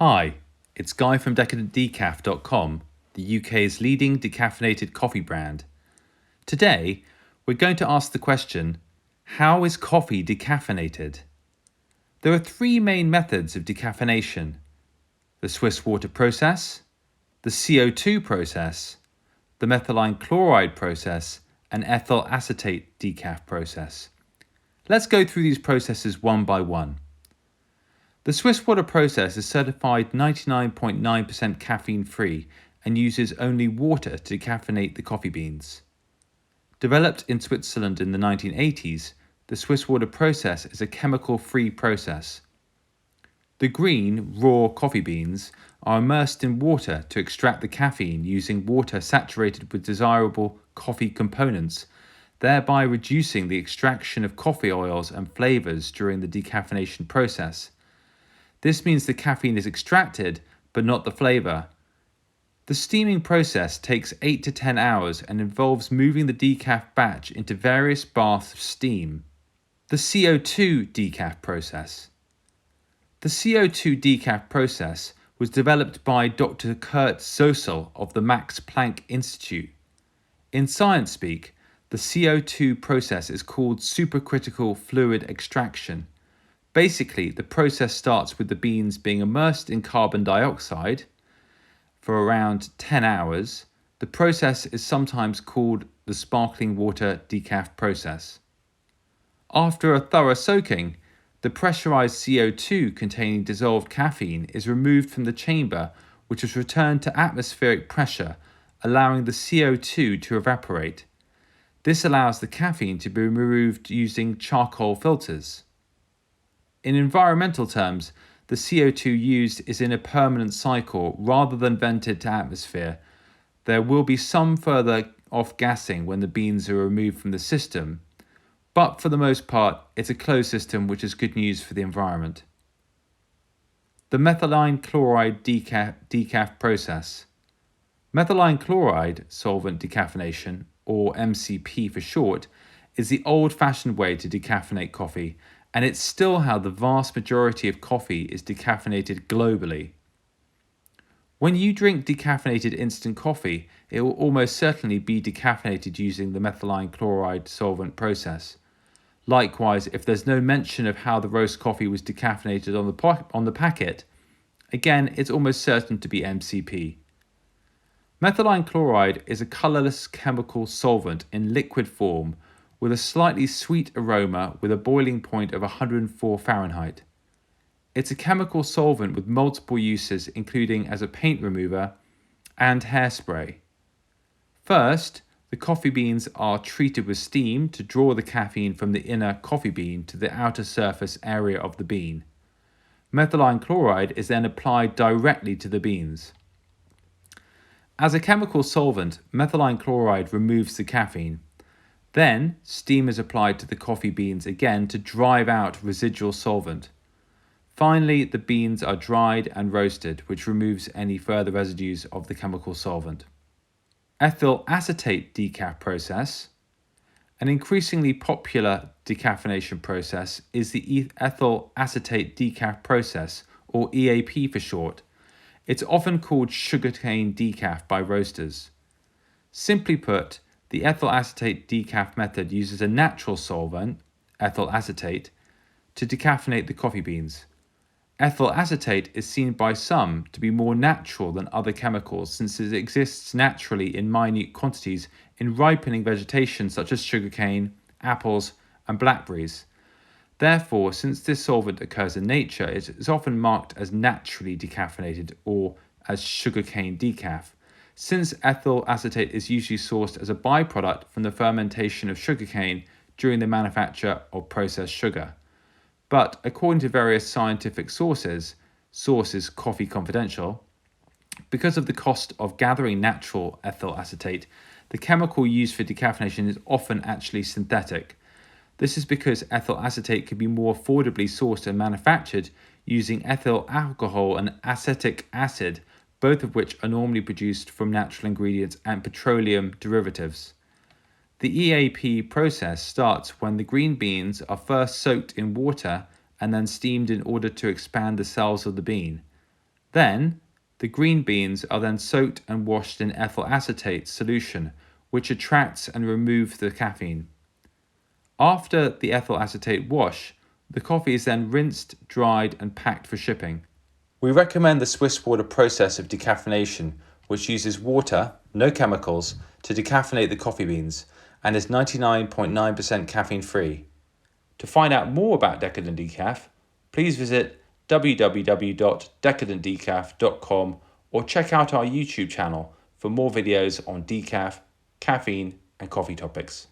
Hi, it's Guy from decaf.com, the UK's leading decaffeinated coffee brand. Today, we're going to ask the question, how is coffee decaffeinated? There are three main methods of decaffeination: the Swiss water process, the CO2 process, the methylene chloride process, and ethyl acetate decaf process. Let's go through these processes one by one. The Swiss water process is certified 99.9% caffeine-free and uses only water to decaffeinate the coffee beans. Developed in Switzerland in the 1980s, the Swiss water process is a chemical-free process. The green, raw coffee beans are immersed in water to extract the caffeine using water saturated with desirable coffee components, thereby reducing the extraction of coffee oils and flavors during the decaffeination process. This means the caffeine is extracted, but not the flavor. The steaming process takes 8 to 10 hours and involves moving the decaf batch into various baths of steam. The CO2 decaf process. The CO2 decaf process was developed by Dr. Kurt Zosel of the Max Planck Institute. In science speak, the CO2 process is called supercritical fluid extraction. Basically, the process starts with the beans being immersed in carbon dioxide for around 10 hours. The process is sometimes called the sparkling water decaf process. After a thorough soaking, the pressurized CO2 containing dissolved caffeine is removed from the chamber, which is returned to atmospheric pressure, allowing the CO2 to evaporate. This allows the caffeine to be removed using charcoal filters. In environmental terms, the CO2 used is in a permanent cycle rather than vented to atmosphere. There will be some further off-gassing when the beans are removed from the system, but for the most part, it's a closed system, which is good news for the environment. The methylene chloride decaf process. Methylene chloride solvent decaffeination, or MCP for short, is the old-fashioned way to decaffeinate coffee, and it's still how the vast majority of coffee is decaffeinated globally. When you drink decaffeinated instant coffee, it will almost certainly be decaffeinated using the methylene chloride solvent process. Likewise, if there's no mention of how the roast coffee was decaffeinated on the packet, again, it's almost certain to be MCP. Methylene chloride is a colorless chemical solvent in liquid form with a slightly sweet aroma with a boiling point of 104 Fahrenheit. It's a chemical solvent with multiple uses, including as a paint remover and hairspray. First, the coffee beans are treated with steam to draw the caffeine from the inner coffee bean to the outer surface area of the bean. Methylene chloride is then applied directly to the beans. As a chemical solvent, methylene chloride removes the caffeine. Then, steam is applied to the coffee beans again to drive out residual solvent. Finally, the beans are dried and roasted, which removes any further residues of the chemical solvent. Ethyl acetate decaf process. An increasingly popular decaffeination process is the ethyl acetate decaf process, or EAP for short. It's often called sugarcane decaf by roasters. Simply put, the ethyl acetate decaf method uses a natural solvent, ethyl acetate, to decaffeinate the coffee beans. Ethyl acetate is seen by some to be more natural than other chemicals since it exists naturally in minute quantities in ripening vegetation such as sugarcane, apples, and blackberries. Therefore, since this solvent occurs in nature, it is often marked as naturally decaffeinated or as sugarcane decaf, since ethyl acetate is usually sourced as a byproduct from the fermentation of sugarcane during the manufacture of processed sugar. But according to various scientific sources Coffee Confidential, because of the cost of gathering natural ethyl acetate, the chemical used for decaffeination is often actually synthetic. This is because ethyl acetate can be more affordably sourced and manufactured using ethyl alcohol and acetic acid, both of which are normally produced from natural ingredients and petroleum derivatives. The EAP process starts when the green beans are first soaked in water and then steamed in order to expand the cells of the bean. Then, the green beans are then soaked and washed in ethyl acetate solution, which attracts and removes the caffeine. After the ethyl acetate wash, the coffee is then rinsed, dried, and packed for shipping. We recommend the Swiss water process of decaffeination, which uses water, no chemicals, to decaffeinate the coffee beans and is 99.9% caffeine free. To find out more about Decadent Decaf, please visit www.decadentdecaf.com or check out our YouTube channel for more videos on decaf, caffeine, and coffee topics.